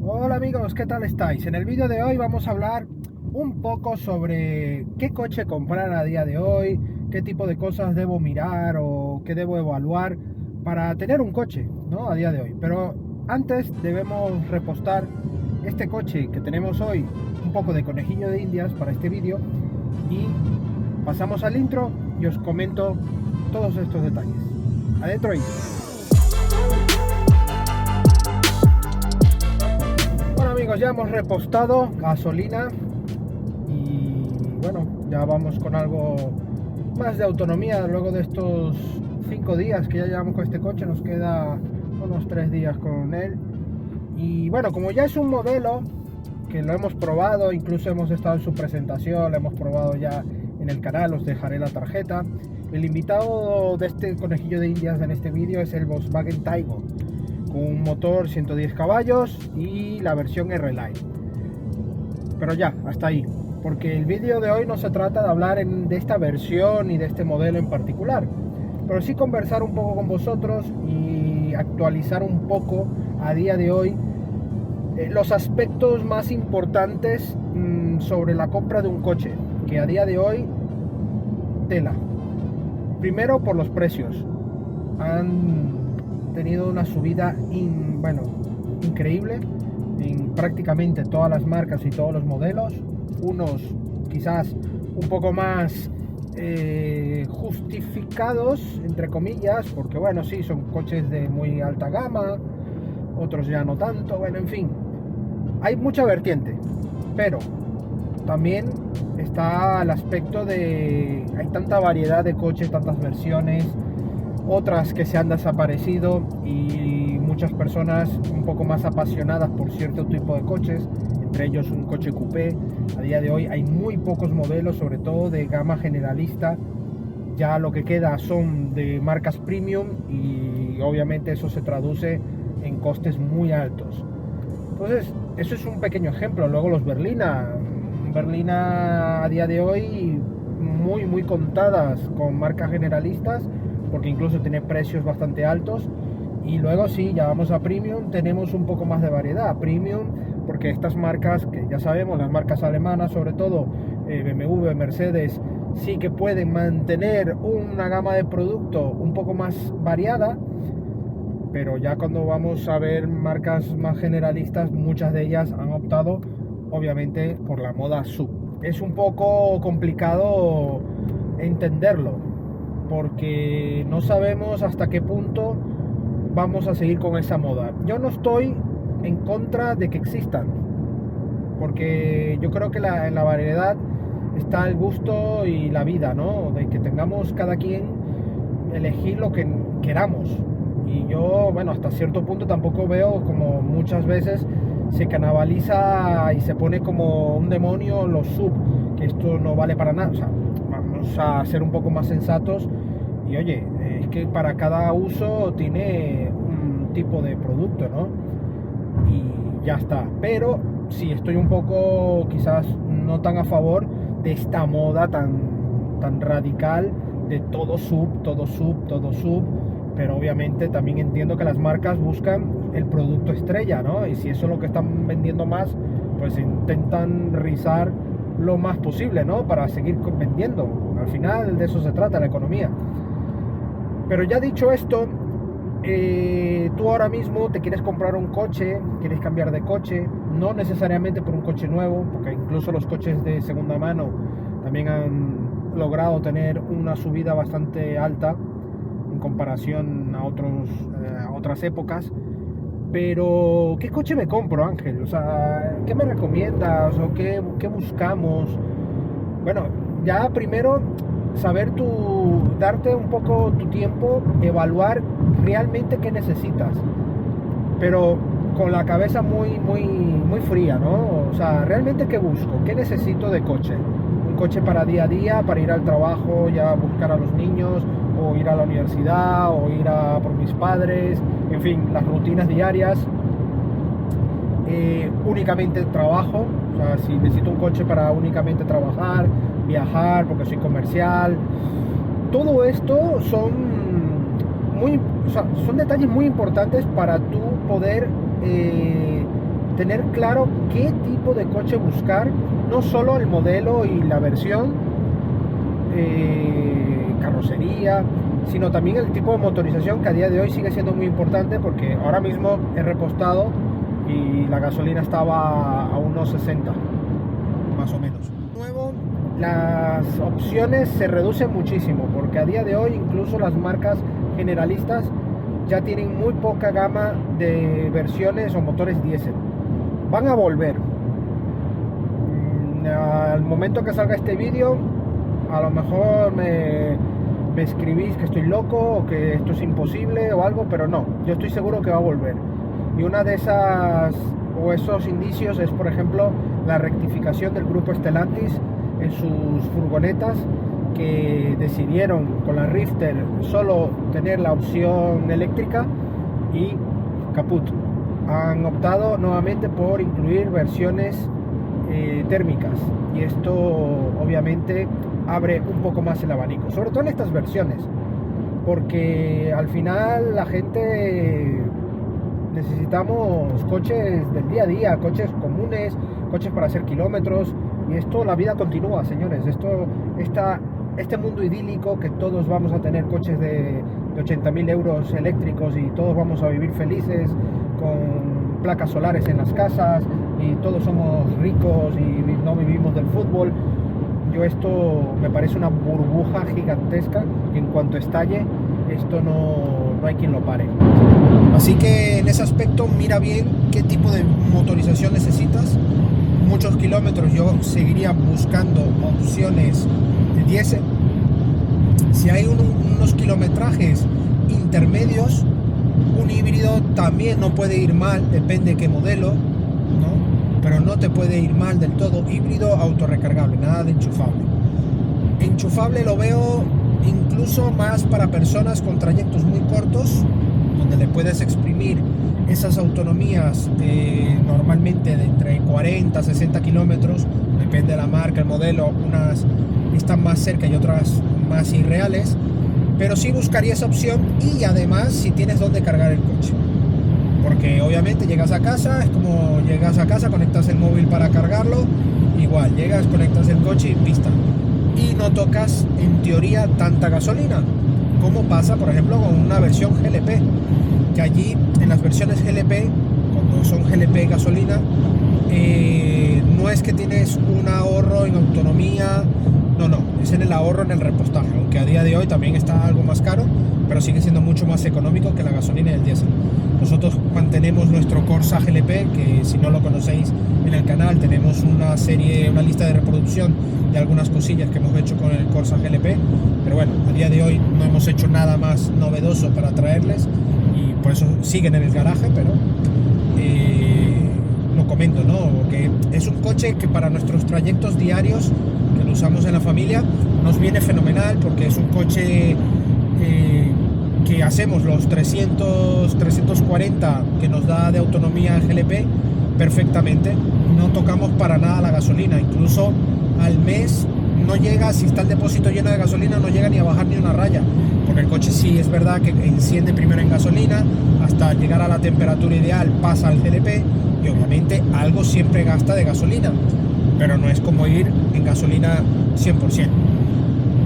Hola amigos, ¿qué tal estáis? En el vídeo de hoy vamos a hablar un poco sobre qué coche comprar a día de hoy, qué tipo de cosas debo mirar o qué debo evaluar para tener un coche, ¿no? A día de hoy. Pero antes debemos repostar este coche que tenemos hoy, un poco de conejillo de indias para este vídeo, y pasamos al intro y os comento todos estos detalles. Adentro intro. Bueno amigos, ya hemos repostado gasolina y bueno, ya vamos con algo más de autonomía luego de estos 5 días que ya llevamos con este coche. Nos queda unos 3 días con él y bueno, como ya es un modelo que lo hemos probado, incluso hemos estado en su presentación, lo hemos probado ya en el canal, os dejaré la tarjeta. El invitado de este conejillo de indias en este vídeo es el Volkswagen Taygo, con un motor 110 caballos y la versión R-Line. Pero ya, hasta ahí, porque el vídeo de hoy no se trata de hablar de esta versión y de este modelo en particular, pero sí conversar un poco con vosotros y actualizar un poco a día de hoy los aspectos más importantes sobre la compra de un coche, que a día de hoy tela. Primero, por los precios. Han tenido una subida increíble en prácticamente todas las marcas y todos los modelos. Unos quizás un poco más justificados, entre comillas, porque bueno, sí, son coches de muy alta gama, otros ya no tanto, bueno, en fin, hay mucha vertiente, pero también está el aspecto de hay tanta variedad de coches, tantas versiones, otras que se han desaparecido y muchas personas un poco más apasionadas por cierto tipo de coches, entre ellos un coche coupé. A día de hoy hay muy pocos modelos, sobre todo de gama generalista. Ya lo que queda son de marcas premium y obviamente eso se traduce en costes muy altos. Entonces, eso es un pequeño ejemplo. Luego los Berlina a día de hoy muy contadas con marcas generalistas, porque incluso tiene precios bastante altos. Y luego sí, ya vamos a premium, tenemos un poco más de variedad. Premium, porque estas marcas que ya sabemos, las marcas alemanas sobre todo, BMW, Mercedes, sí que pueden mantener una gama de producto un poco más variada, pero ya cuando vamos a ver marcas más generalistas, muchas de ellas han optado obviamente por la moda sub. Es un poco complicado entenderlo, porque no sabemos hasta qué punto vamos a seguir con esa moda. Yo no estoy en contra de que existan, porque yo creo que en la variedad está el gusto y la vida, ¿no? De que tengamos cada quien elegir lo que queramos. Y yo, bueno, hasta cierto punto tampoco veo como muchas veces se canibaliza y se pone como un demonio los sub, que esto no vale para nada. O sea, vamos a ser un poco más sensatos y oye, es que para cada uso tiene un tipo de producto, ¿no? Y ya está. Pero sí estoy un poco quizás no tan a favor de esta moda tan radical de todo sub, todo sub, todo sub. Pero obviamente también entiendo que las marcas buscan el producto estrella, ¿no? Y si eso es lo que están vendiendo más, pues intentan rizar lo más posible, ¿no? Para seguir vendiendo. Al final de eso se trata la economía. Pero ya dicho esto, tú ahora mismo te quieres comprar un coche, quieres cambiar de coche, no necesariamente por un coche nuevo, porque incluso los coches de segunda mano también han logrado tener una subida bastante alta en comparación a otras épocas. Pero ¿qué coche me compro, Ángel? O sea, ¿qué me recomiendas o qué buscamos? Bueno, ya primero darte un poco tu tiempo, evaluar realmente qué necesitas, pero con la cabeza muy fría, ¿no? O sea, realmente qué busco, qué necesito de coche. Un coche para día a día, para ir al trabajo, ya buscar a los niños, o ir a la universidad, o ir a por mis padres, en fin, las rutinas diarias. Únicamente trabajo, o sea, si necesito un coche para únicamente trabajar, viajar, porque soy comercial, todo esto son detalles muy importantes para tú poder tener claro qué tipo de coche buscar, no solo el modelo y la versión, carrocería, sino también el tipo de motorización, que a día de hoy sigue siendo muy importante, porque ahora mismo he repostado y la gasolina estaba a unos 60 más o menos. Nuevo, las opciones se reducen muchísimo, porque a día de hoy incluso las marcas generalistas ya tienen muy poca gama de versiones o motores diésel. Van a volver. Al momento que salga este vídeo, a lo mejor me escribís que estoy loco o que esto es imposible o algo, pero no, yo estoy seguro que va a volver. Y una de esas o esos indicios es, por ejemplo, la rectificación del grupo Stellantis en sus furgonetas, que decidieron con la Rifter solo tener la opción eléctrica y caput. Han optado nuevamente por incluir versiones térmicas, y esto obviamente abre un poco más el abanico, sobre todo en estas versiones, porque al final la gente necesitamos coches del día a día, coches comunes, coches para hacer kilómetros, y esto, la vida continúa, señores. Este mundo idílico que todos vamos a tener coches de 80.000 euros eléctricos y todos vamos a vivir felices con placas solares en las casas y todos somos ricos y no vivimos del fútbol. Esto me parece una burbuja gigantesca, y en cuanto estalle esto no hay quien lo pare. Así que en ese aspecto mira bien qué tipo de motorización necesitas. Muchos kilómetros yo seguiría buscando opciones de diésel. Si hay unos kilometrajes intermedios, un híbrido también no puede ir mal, depende de qué modelo, ¿no? Pero no te puede ir mal del todo. Híbrido autorrecargable, nada de enchufable. Enchufable lo veo incluso más para personas con trayectos muy cortos, donde le puedes exprimir esas autonomías normalmente de entre 40 a 60 kilómetros, depende de la marca, el modelo. Unas están más cerca y otras más irreales, pero sí buscaría esa opción. Y además, si tienes donde cargar el coche, porque obviamente llegas a casa, es como llegas a casa, conectas el móvil para cargarlo, igual llegas, conectas el coche y pista, y no tocas en teoría tanta gasolina como pasa por ejemplo con una versión GLP, que allí en las versiones GLP, cuando son GLP gasolina, no es que tienes un ahorro en autonomía, no, es en el ahorro en el repostaje, aunque a día de hoy también está algo más caro, pero sigue siendo mucho más económico que la gasolina y el diésel. Nosotros mantenemos nuestro Corsa GLP, que si no lo conocéis en el canal, tenemos una lista de reproducción de algunas cosillas que hemos hecho con el Corsa GLP, pero bueno, a día de hoy no hemos hecho nada más novedoso para traerles, y por eso siguen en el garaje, pero lo comento, ¿no? Que es un coche que para nuestros trayectos diarios, que lo usamos en la familia, nos viene fenomenal, porque es un coche que hacemos los 340 que nos da de autonomía el GLP perfectamente, no tocamos para nada la gasolina. Incluso al mes no llega, si está el depósito lleno de gasolina, no llega ni a bajar ni una raya, porque el coche sí es verdad que enciende primero en gasolina, hasta llegar a la temperatura ideal pasa al GLP, y obviamente algo siempre gasta de gasolina, pero no es como ir en gasolina 100%.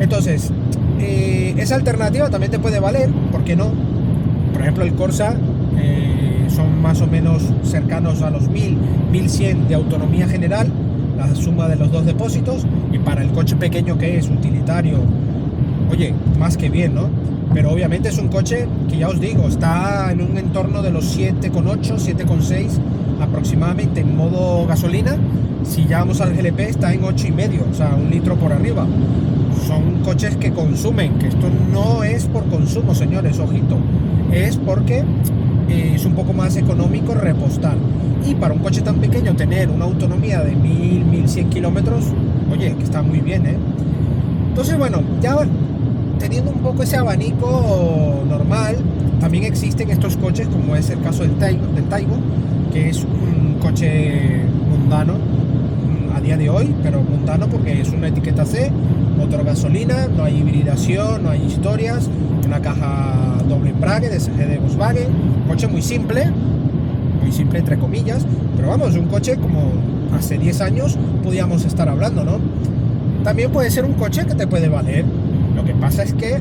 Entonces, esa alternativa también te puede valer, ¿por qué no? Por ejemplo, el Corsa son más o menos cercanos a los 1100 de autonomía general, la suma de los dos depósitos, y para el coche pequeño que es utilitario, oye, más que bien, ¿no? Pero obviamente es un coche que, ya os digo, está en un entorno de los 7,8, 7,6 aproximadamente en modo gasolina. Si ya vamos al GLP está en 8,5, o sea, 1 litro por arriba. Son coches que consumen, que esto no es por consumo, señores, ojito, es porque es un poco más económico repostar. Y para un coche tan pequeño tener una autonomía de 1100 kilómetros, oye, que está muy bien, ¿eh? Entonces, bueno, ya teniendo un poco ese abanico normal, también existen estos coches, como es el caso del Taigo, que es un coche mundano a día de hoy, pero mundano porque es una etiqueta C, motor gasolina, no hay hibridación, no hay historias, una caja doble embrague de SG de Volkswagen, coche muy simple, muy simple entre comillas, pero vamos, un coche como hace 10 años podíamos estar hablando, ¿no? También puede ser un coche que te puede valer. Lo que pasa es que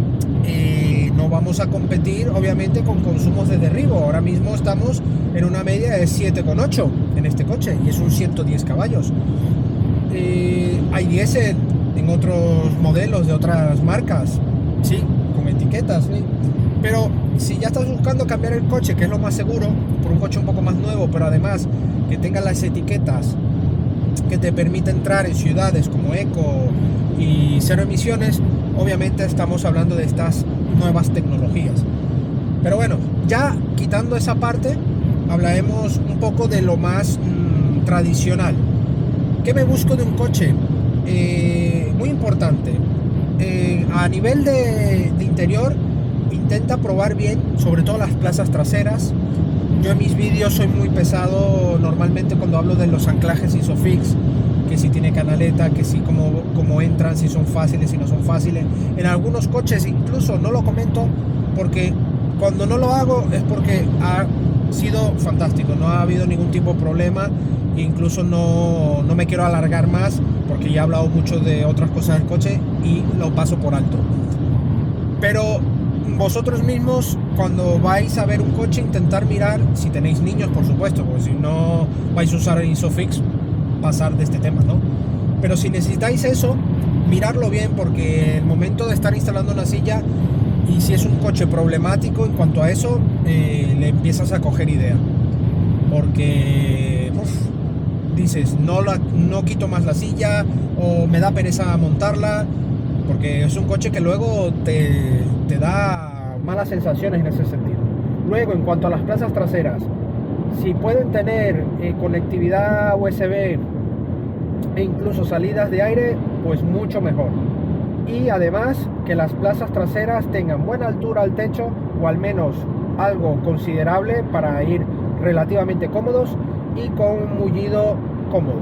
no vamos a competir obviamente con consumos de derribo. Ahora mismo estamos en una media de 7,8 en este coche y es un 110 caballos. Hay diésel en otros modelos de otras marcas, sí, con etiquetas, ¿sí? Pero si ya estás buscando cambiar el coche, que es lo más seguro, por un coche un poco más nuevo, pero además que tenga las etiquetas que te permite entrar en ciudades como eco y cero emisiones, obviamente estamos hablando de estas nuevas tecnologías. Pero bueno, ya quitando esa parte, hablaremos un poco de lo más tradicional. ¿Qué me busco de un coche? Muy importante. A nivel de interior, intenta probar bien, sobre todo las plazas traseras. Yo en mis vídeos soy muy pesado normalmente cuando hablo de los anclajes ISOFIX, que si tiene canaleta, que si cómo entran, si son fáciles, si no son fáciles. En algunos coches incluso no lo comento porque cuando no lo hago es porque ha sido fantástico, no ha habido ningún tipo de problema. Incluso no me quiero alargar más porque ya he hablado mucho de otras cosas del coche y lo paso por alto. Pero vosotros mismos, cuando vais a ver un coche, intentar mirar, si tenéis niños por supuesto, porque si no vais a usar el ISOFIX, pasar de este tema, ¿no? Pero si necesitáis eso, mirarlo bien, porque el momento de estar instalando una silla, y si es un coche problemático en cuanto a eso, le empiezas a coger idea, porque dices, no quito más la silla, o me da pereza montarla, porque es un coche que luego te da malas sensaciones en ese sentido. Luego, en cuanto a las plazas traseras, si pueden tener conectividad USB e incluso salidas de aire, pues mucho mejor. Y además que las plazas traseras tengan buena altura al techo, o al menos algo considerable para ir relativamente cómodos y con un mullido cómodo.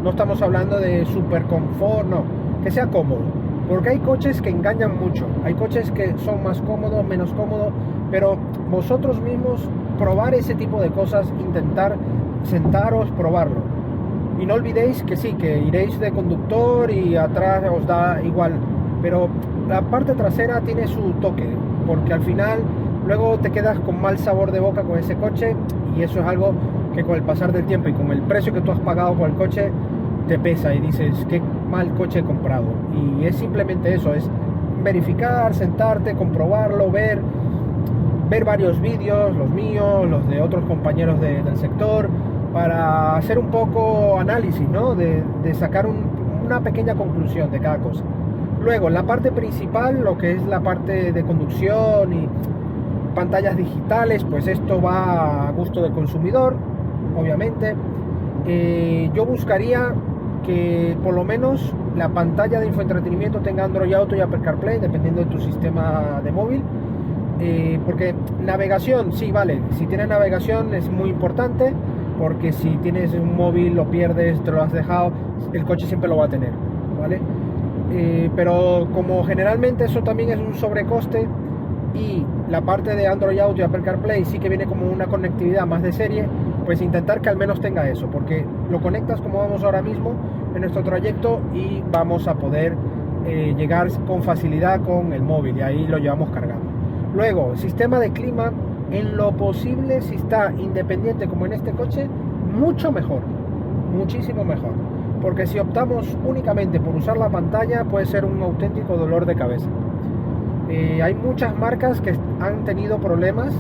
No estamos hablando de super confort, no, que sea cómodo, porque hay coches que engañan mucho, hay coches que son más cómodos, menos cómodos, pero vosotros mismos probar ese tipo de cosas, intentar sentaros, probarlo, y no olvidéis que sí, que iréis de conductor y atrás os da igual, pero la parte trasera tiene su toque, porque al final luego te quedas con mal sabor de boca con ese coche, y eso es algo que con el pasar del tiempo y con el precio que tú has pagado por el coche te pesa y dices, qué mal coche he comprado. Y es simplemente eso, es verificar, sentarte, comprobarlo, ver varios vídeos, los míos, los de otros compañeros del sector, para hacer un poco análisis, ¿no? de sacar una pequeña conclusión de cada cosa. Luego, la parte principal, lo que es la parte de conducción y pantallas digitales, pues esto va a gusto del consumidor, obviamente. Yo buscaría que por lo menos la pantalla de infoentretenimiento tenga Android Auto y Apple CarPlay, dependiendo de tu sistema de móvil, porque navegación, sí, vale, si tienes navegación es muy importante, porque si tienes un móvil, lo pierdes, te lo has dejado, el coche siempre lo va a tener, ¿vale? Pero como generalmente eso también es un sobrecoste, y la parte de Android Auto y Apple CarPlay sí que viene como una conectividad más de serie, pues intentar que al menos tenga eso, porque lo conectas como vamos ahora mismo en nuestro trayecto y vamos a poder llegar con facilidad con el móvil, y ahí lo llevamos cargando. Luego, sistema de clima, en lo posible, si está independiente como en este coche, mucho mejor, muchísimo mejor, porque si optamos únicamente por usar la pantalla puede ser un auténtico dolor de cabeza. Hay muchas marcas que han tenido problemas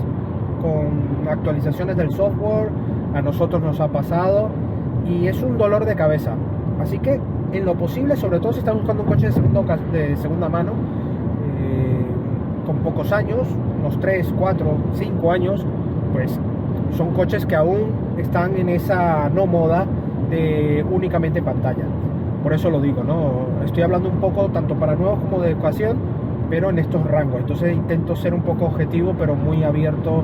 con actualizaciones del software, a nosotros nos ha pasado y es un dolor de cabeza. Así que en lo posible, sobre todo si estás buscando un coche de segunda mano, con pocos años, unos 3, 4, 5 años, pues son coches que aún están en esa no moda de únicamente pantalla. Por eso lo digo, ¿no? Estoy hablando un poco tanto para nuevos como de ocasión, pero en estos rangos. Entonces intento ser un poco objetivo, pero muy abierto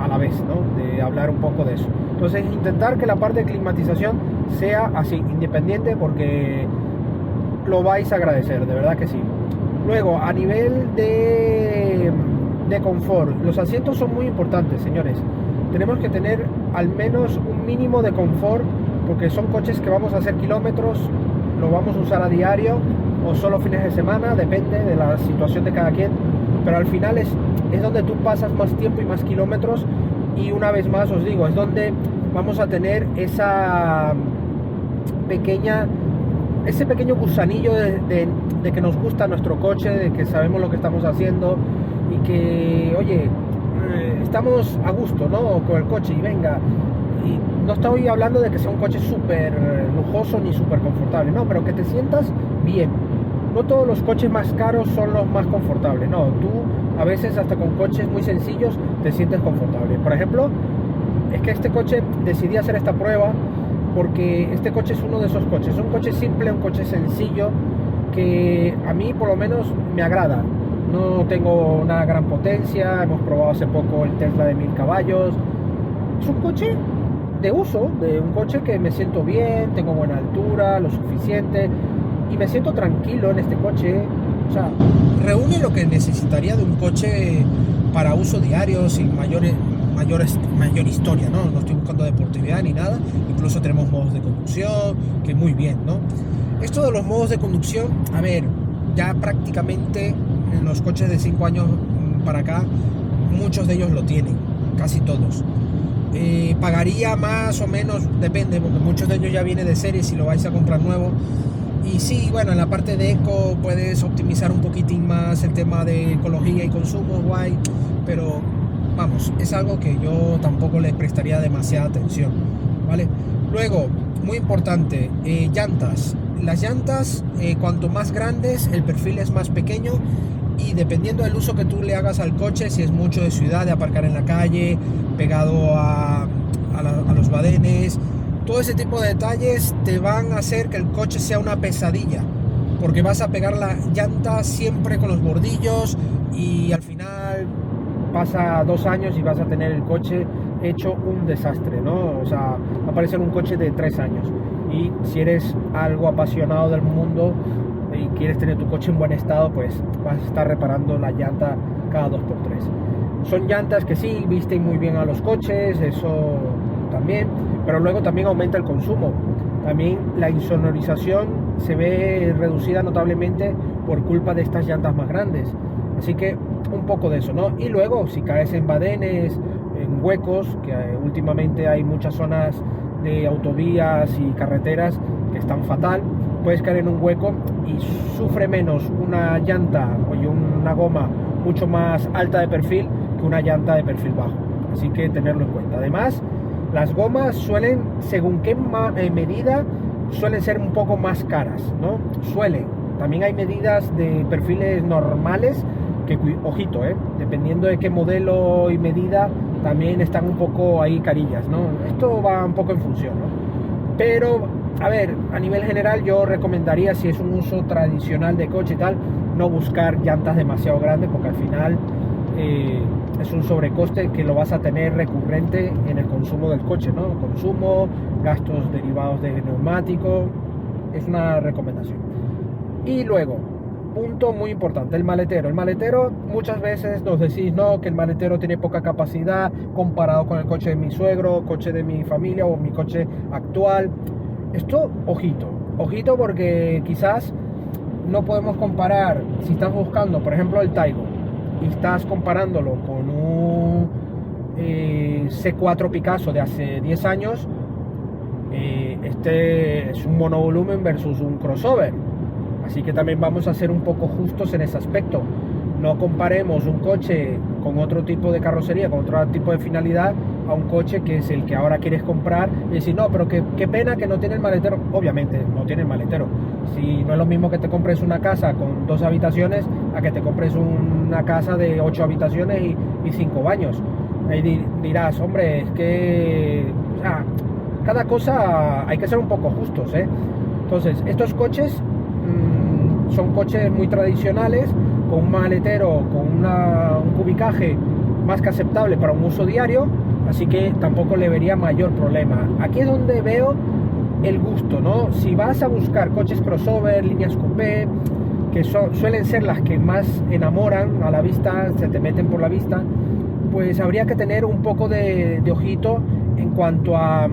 a la vez, ¿no? De hablar un poco de eso. Entonces intentar que la parte de climatización sea así, independiente, porque lo vais a agradecer, de verdad que sí. Luego, a nivel de confort, los asientos son muy importantes, señores. tenemos que tener al menos un mínimo de confort, porque son coches que vamos a hacer kilómetros, lo vamos a usar a diario o solo fines de semana, depende de la situación de cada quien, pero al final es donde tú pasas más tiempo y más kilómetros, y una vez más os digo, es donde vamos a tener ese pequeño gusanillo de que nos gusta nuestro coche, de que sabemos lo que estamos haciendo y que, oye, estamos a gusto, ¿no?, con el coche, y venga. Y no estoy hablando de que sea un coche súper lujoso ni súper confortable, no, pero que te sientas bien. No todos los coches más caros son los más confortables, no, tú a veces hasta con coches muy sencillos te sientes confortable. Por ejemplo, es que este coche, decidí hacer esta prueba porque este coche es uno de esos coches, un coche simple, un coche sencillo, que a mí por lo menos me agrada. No tengo una gran potencia, hemos probado hace poco el Tesla de 1000 caballos. Es un coche de uso, de un coche que me siento bien, tengo buena altura, lo suficiente, y me siento tranquilo en este coche. O sea, reúne lo que necesitaría de un coche para uso diario, sin mayor historia, ¿no? No estoy buscando deportividad ni nada. Incluso tenemos modos de conducción, que muy bien, ¿no? Esto de los modos de conducción, a ver, ya prácticamente en los coches de 5 años para acá, muchos de ellos lo tienen, casi todos. Pagaría más o menos, depende, porque muchos de ellos ya vienen de serie si lo vais a comprar nuevo. Y sí, bueno, en la parte de eco puedes optimizar un poquitín más el tema de ecología y consumo, guay, pero vamos, es algo que yo tampoco le prestaría demasiada atención, ¿vale? Luego, muy importante, llantas. Las llantas, cuanto más grandes, el perfil es más pequeño, y dependiendo del uso que tú le hagas al coche, si es mucho de ciudad, de aparcar en la calle, pegado a los badenes, todo ese tipo de detalles te van a hacer que el coche sea una pesadilla, porque vas a pegar la llanta siempre con los bordillos, y al final pasa 2 años y vas a tener el coche hecho un desastre, ¿no? O sea, va a parecer un coche de 3 años. Y si eres algo apasionado del mundo y quieres tener tu coche en buen estado, pues vas a estar reparando la llanta cada 2x3. Son llantas que sí visten muy bien a los coches, eso también, pero luego también aumenta el consumo. También la insonorización se ve reducida notablemente por culpa de estas llantas más grandes. Así que un poco de eso, ¿no? Y luego, si caes en badenes, en huecos, que últimamente hay muchas zonas de autovías y carreteras que están fatal, puedes caer en un hueco y sufre menos una llanta o una goma mucho más alta de perfil que una llanta de perfil bajo. Así que tenerlo en cuenta. Además, las gomas suelen, según qué medida, suelen ser un poco más caras, ¿no? Suelen. También hay medidas de perfiles normales que, ojito, dependiendo de qué modelo y medida, también están un poco ahí carillas, ¿no? Esto va un poco en función, ¿no? Pero, a ver, a nivel general yo recomendaría, si es un uso tradicional de coche y tal, no buscar llantas demasiado grandes, porque al final es un sobrecoste que lo vas a tener recurrente en el consumo del coche, ¿no? Consumo, gastos derivados de neumático, es una recomendación. Y luego, punto muy importante, el maletero. El maletero, muchas veces nos decís, no, que el maletero tiene poca capacidad comparado con el coche de mi suegro, coche de mi familia o mi coche actual. Esto, ojito, porque quizás no podemos comparar. Si estás buscando, por ejemplo, el Taygo y estás comparándolo con un C4 Picasso de hace 10 años, este es un monovolumen versus un crossover. Así que también vamos a ser un poco justos en ese aspecto. No comparemos un coche con otro tipo de carrocería, con otro tipo de finalidad, a un coche que es el que ahora quieres comprar y decir, no, pero qué pena que no tiene el maletero. Obviamente no tiene el maletero. Si no es lo mismo que te compres una casa con 2 habitaciones a que te compres una casa de 8 habitaciones y 5 baños. Ahí dirás, hombre, es que, o sea, cada cosa hay que ser un poco justos, ¿eh? Entonces, estos coches son coches muy tradicionales, con un maletero, con un cubicaje más que aceptable para un uso diario, así que tampoco le vería mayor problema. Aquí es donde veo el gusto, ¿no? Si vas a buscar coches crossover, líneas coupé, que suelen ser las que más enamoran a la vista, se te meten por la vista, pues habría que tener un poco de ojito en cuanto a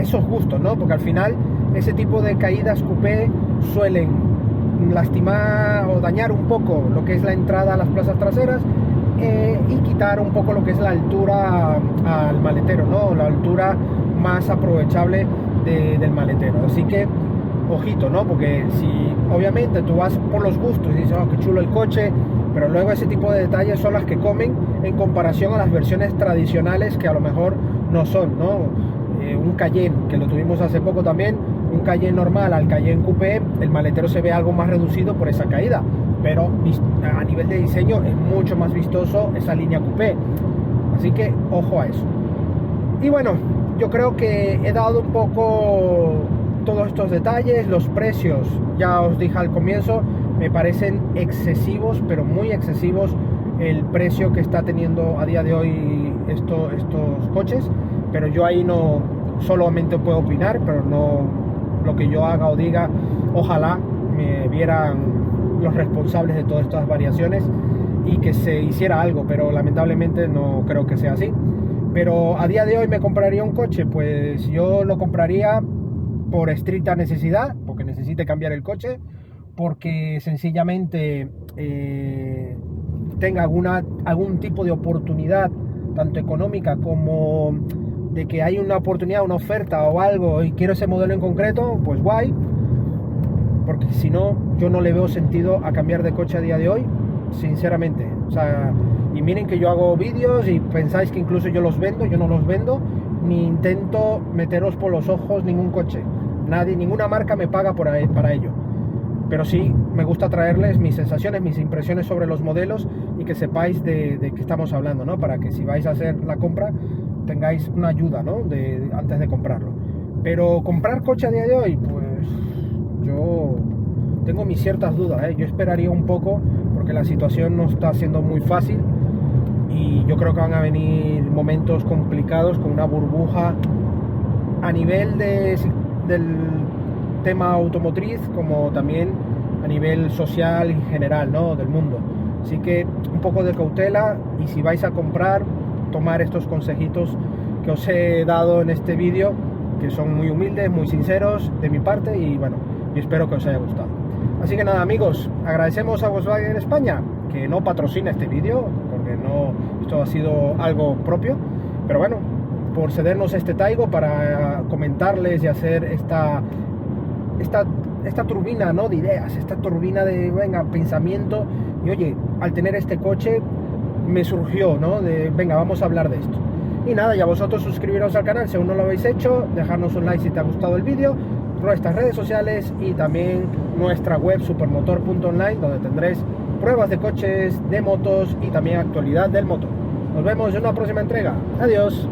esos gustos, ¿no? Porque al final ese tipo de caídas coupé suelen lastimar o dañar un poco lo que es la entrada a las plazas traseras, y quitar un poco lo que es la altura al maletero, ¿no? La altura más aprovechable del maletero. Así que ojito, ¿no? Porque si obviamente tú vas por los gustos y dices, oh, qué chulo el coche, pero luego ese tipo de detalles son las que comen en comparación a las versiones tradicionales que a lo mejor no son, ¿no? Un Cayenne, que lo tuvimos hace poco también, un Cayenne normal al Cayenne Coupé, el maletero se ve algo más reducido por esa caída, pero a nivel de diseño es mucho más vistoso esa línea Coupé, así que ojo a eso. Y bueno, yo creo que he dado un poco todos estos detalles. Los precios, ya os dije al comienzo, me parecen excesivos, pero muy excesivos el precio que está teniendo a día de hoy estos coches, pero yo ahí no solamente puedo opinar, pero no lo que yo haga o diga, ojalá me vieran los responsables de todas estas variaciones y que se hiciera algo, pero lamentablemente no creo que sea así. Pero a día de hoy me compraría un coche, pues yo lo compraría por estricta necesidad, porque necesite cambiar el coche, porque sencillamente tenga algún tipo de oportunidad, tanto económica como de que hay una oportunidad, una oferta o algo y quiero ese modelo en concreto, pues guay, porque si no, yo no le veo sentido a cambiar de coche a día de hoy, sinceramente. O sea, y miren que yo hago vídeos y pensáis que incluso yo los vendo. Yo no los vendo, ni intento meteros por los ojos ningún coche. Nadie, ninguna marca me paga para ello. Pero sí me gusta traerles mis sensaciones, mis impresiones sobre los modelos y que sepáis de qué estamos hablando, ¿no? Para que si vais a hacer la compra tengáis una ayuda, ¿no? Antes de comprarlo. Pero comprar coche a día de hoy, pues yo tengo mis ciertas dudas, ¿eh? Yo esperaría un poco porque la situación no está siendo muy fácil y yo creo que van a venir momentos complicados con una burbuja a nivel del tema automotriz como también a nivel social y general, ¿no? Del mundo. Así que un poco de cautela y si vais a comprar, tomar estos consejitos que os he dado en este vídeo, que son muy humildes, muy sinceros de mi parte y bueno, yo espero que os haya gustado. Así que nada amigos, agradecemos a Volkswagen España que no patrocina este vídeo, porque esto ha sido algo propio, pero bueno, por cedernos este Taigo para comentarles y hacer esta turbina, ¿no? De ideas, esta turbina de pensamiento. Y oye, al tener este coche me surgió, ¿no? De venga, vamos a hablar de esto. Y nada, ya vosotros suscribiros al canal si aún no lo habéis hecho, dejarnos un like si te ha gustado el vídeo, nuestras redes sociales y también nuestra web supermotor.online, donde tendréis pruebas de coches, de motos y también actualidad del motor. Nos vemos en una próxima entrega. Adiós.